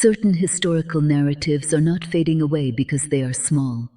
Certain historical narratives are not fading away because they are small,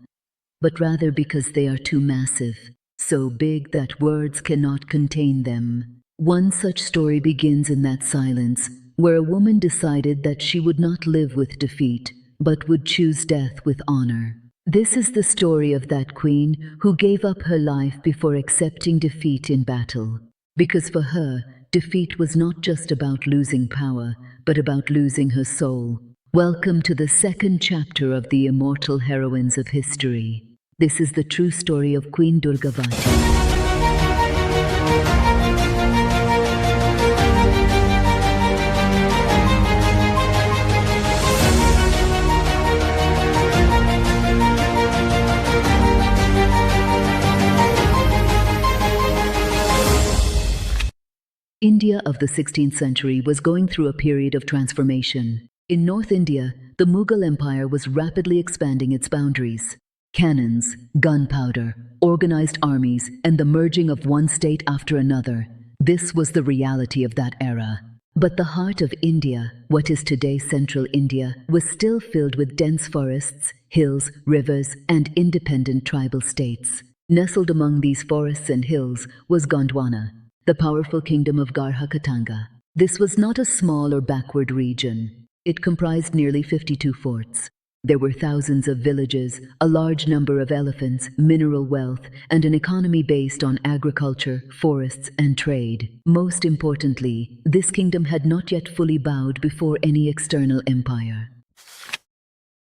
but rather because they are too massive, so big that words cannot contain them. One such story begins in that silence, where a woman decided that she would not live with defeat, but would choose death with honor. This is the story of that queen who gave up her life before accepting defeat in battle. Because for her, defeat was not just about losing power, but about losing her soul. Welcome to the second chapter of the immortal heroines of history. This is the true story of Queen Durgavati. India of the 16th century was going through a period of transformation. In North India, the Mughal Empire was rapidly expanding its boundaries. Cannons, gunpowder, organized armies, and the merging of one state after another. This was the reality of that era. But the heart of India, what is today central India, was still filled with dense forests, hills, rivers, and independent tribal states. Nestled among these forests and hills was Gondwana, the powerful kingdom of Garha. This was not a small or backward region. It comprised nearly 52 forts. There were thousands of villages, a large number of elephants, mineral wealth, and an economy based on agriculture, forests, and trade. Most importantly, this kingdom had not yet fully bowed before any external empire.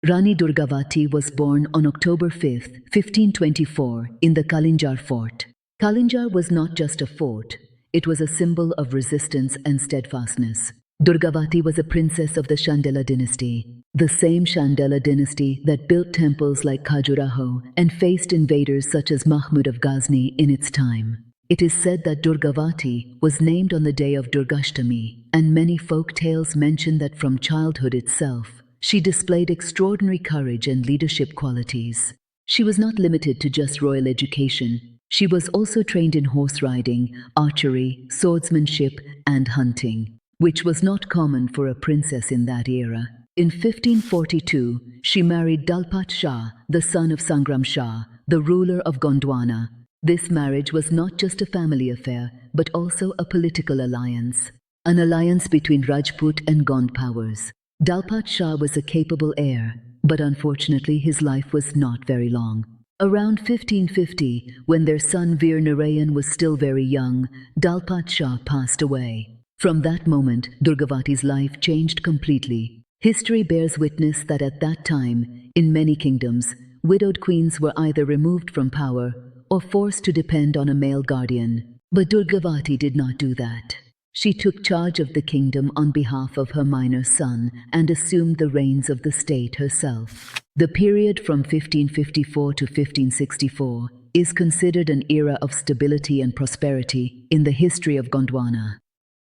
Rani Durgavati was born on October 5, 1524, in the Kalinjar Fort. Kalinjar was not just a fort. It was a symbol of resistance and steadfastness. Durgavati was a princess of the Chandela dynasty, the same Chandela dynasty that built temples like Khajuraho and faced invaders such as Mahmud of Ghazni in its time. It is said that Durgavati was named on the day of Durgashtami, and many folk tales mention that from childhood itself, she displayed extraordinary courage and leadership qualities. She was not limited to just royal education. She was also trained in horse riding, archery, swordsmanship, and hunting, which was not common for a princess in that era. In 1542, she married Dalpat Shah, the son of Sangram Shah, the ruler of Gondwana. This marriage was not just a family affair, but also a political alliance, an alliance between Rajput and Gond powers. Dalpat Shah was a capable heir, but unfortunately his life was not very long. Around 1550, when their son Veer Narayan was still very young, Dalpat Shah passed away. From that moment, Durgavati's life changed completely. History bears witness that at that time, in many kingdoms, widowed queens were either removed from power or forced to depend on a male guardian. But Durgavati did not do that. She took charge of the kingdom on behalf of her minor son and assumed the reins of the state herself. The period from 1554 to 1564 is considered an era of stability and prosperity in the history of Gondwana.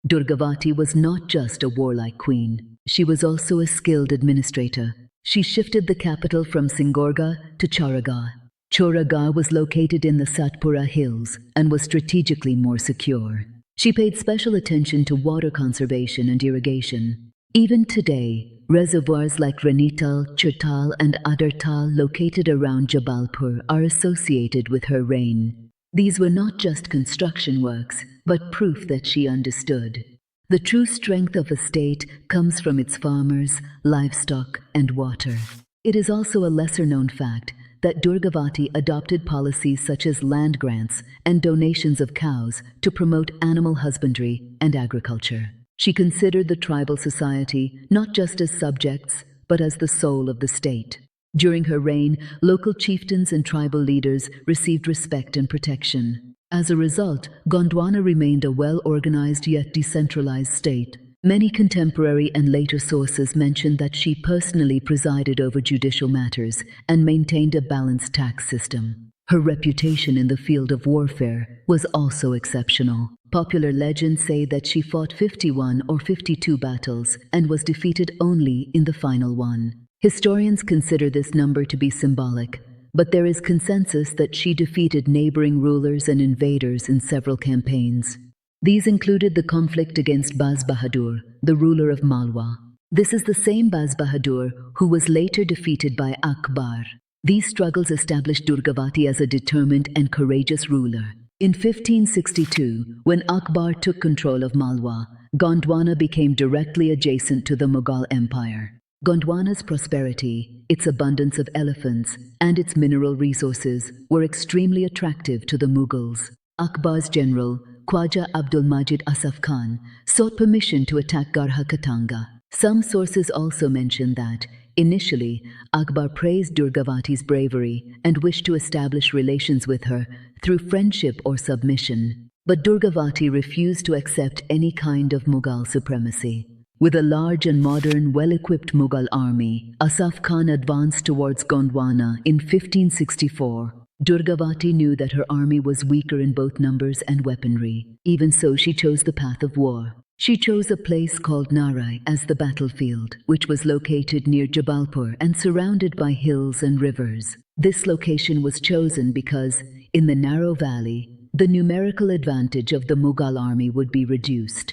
Durgavati was not just a warlike queen. She was also a skilled administrator. She shifted the capital from Singorga to Chauragarh. Chauragarh was located in the Satpura hills and was strategically more secure. She paid special attention to water conservation and irrigation. Even today, reservoirs like Ranital, Chirtal, and Adartal located around Jabalpur are associated with her reign. These were not just construction works, but proof that she understood. The true strength of a state comes from its farmers, livestock, and water. It is also a lesser-known fact that Durgavati adopted policies such as land grants and donations of cows to promote animal husbandry and agriculture. She considered the tribal society not just as subjects, but as the soul of the state. During her reign, local chieftains and tribal leaders received respect and protection. As a result, Gondwana remained a well-organized yet decentralized state. Many contemporary and later sources mention that she personally presided over judicial matters and maintained a balanced tax system. Her reputation in the field of warfare was also exceptional. Popular legends say that she fought 51 or 52 battles and was defeated only in the final one. Historians consider this number to be symbolic, but there is consensus that she defeated neighboring rulers and invaders in several campaigns. These included the conflict against Baz Bahadur, the ruler of Malwa. This is the same Baz Bahadur who was later defeated by Akbar. These struggles established Durgavati as a determined and courageous ruler. In 1562, when Akbar took control of Malwa, Gondwana became directly adjacent to the Mughal Empire. Gondwana's prosperity, its abundance of elephants, and its mineral resources were extremely attractive to the Mughals. Akbar's general, Khwaja Abdul Majid Asaf Khan, sought permission to attack Garha Katanga. Some sources also mention that, initially, Akbar praised Durgavati's bravery and wished to establish relations with her through friendship or submission. But Durgavati refused to accept any kind of Mughal supremacy. With a large and modern, well-equipped Mughal army, Asaf Khan advanced towards Gondwana in 1564. Durgavati knew that her army was weaker in both numbers and weaponry. Even so, she chose the path of war. She chose a place called Narrai as the battlefield, which was located near Jabalpur and surrounded by hills and rivers. This location was chosen because, in the narrow valley, the numerical advantage of the Mughal army would be reduced.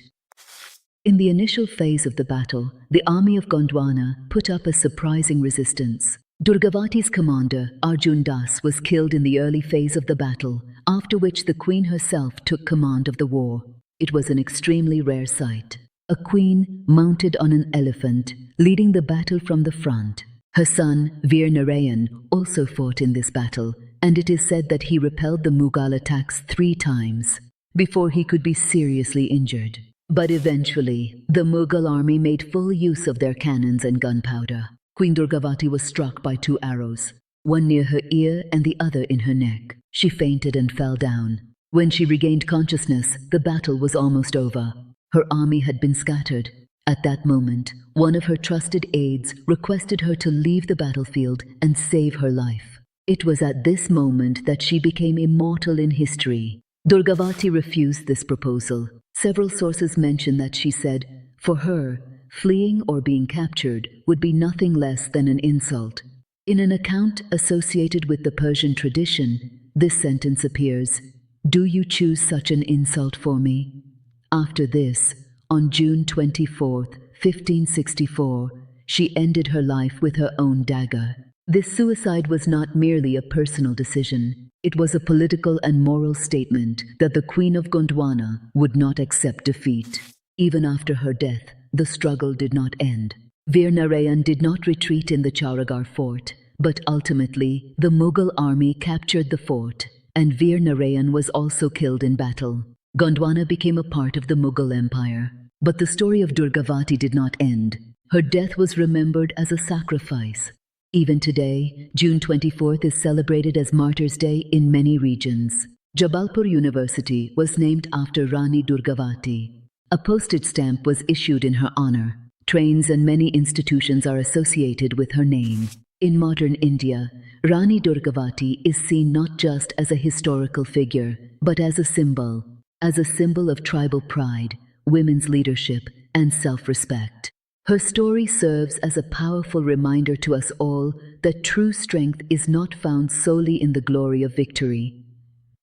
In the initial phase of the battle, the army of Gondwana put up a surprising resistance. Durgavati's commander, Arjun Das, was killed in the early phase of the battle, after which the queen herself took command of the war. It was an extremely rare sight. A queen mounted on an elephant, leading the battle from the front. Her son, Veer Narayan, also fought in this battle, and it is said that he repelled the Mughal attacks 3 times before he could be seriously injured. But eventually, the Mughal army made full use of their cannons and gunpowder. Queen Durgavati was struck by 2 arrows, one near her ear and the other in her neck. She fainted and fell down. When she regained consciousness, the battle was almost over. Her army had been scattered. At that moment, one of her trusted aides requested her to leave the battlefield and save her life. It was at this moment that she became immortal in history. Durgavati refused this proposal. Several sources mention that she said, for her, fleeing or being captured would be nothing less than an insult. In an account associated with the Persian tradition, this sentence appears, "Do you choose such an insult for me?" After this, on June 24, 1564, she ended her life with her own dagger. This suicide was not merely a personal decision. It was a political and moral statement that the Queen of Gondwana would not accept defeat. Even after her death, the struggle did not end. Veer Narayan did not retreat in the Kalinjar Fort, but ultimately the Mughal army captured the fort, and Veer Narayan was also killed in battle. Gondwana became a part of the Mughal Empire. But the story of Durgavati did not end. Her death was remembered as a sacrifice. Even today, June 24th is celebrated as Martyrs' Day in many regions. Jabalpur University was named after Rani Durgavati. A postage stamp was issued in her honor. Trains and many institutions are associated with her name. In modern India, Rani Durgavati is seen not just as a historical figure, but as a symbol of tribal pride, women's leadership, and self-respect. Her story serves as a powerful reminder to us all that true strength is not found solely in the glory of victory,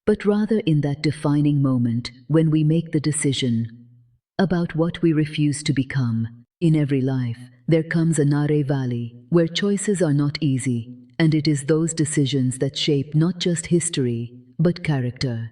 but rather in that defining moment when we make the decision about what we refuse to become. In every life, there comes a Narrai valley where choices are not easy, and it is those decisions that shape not just history, but character.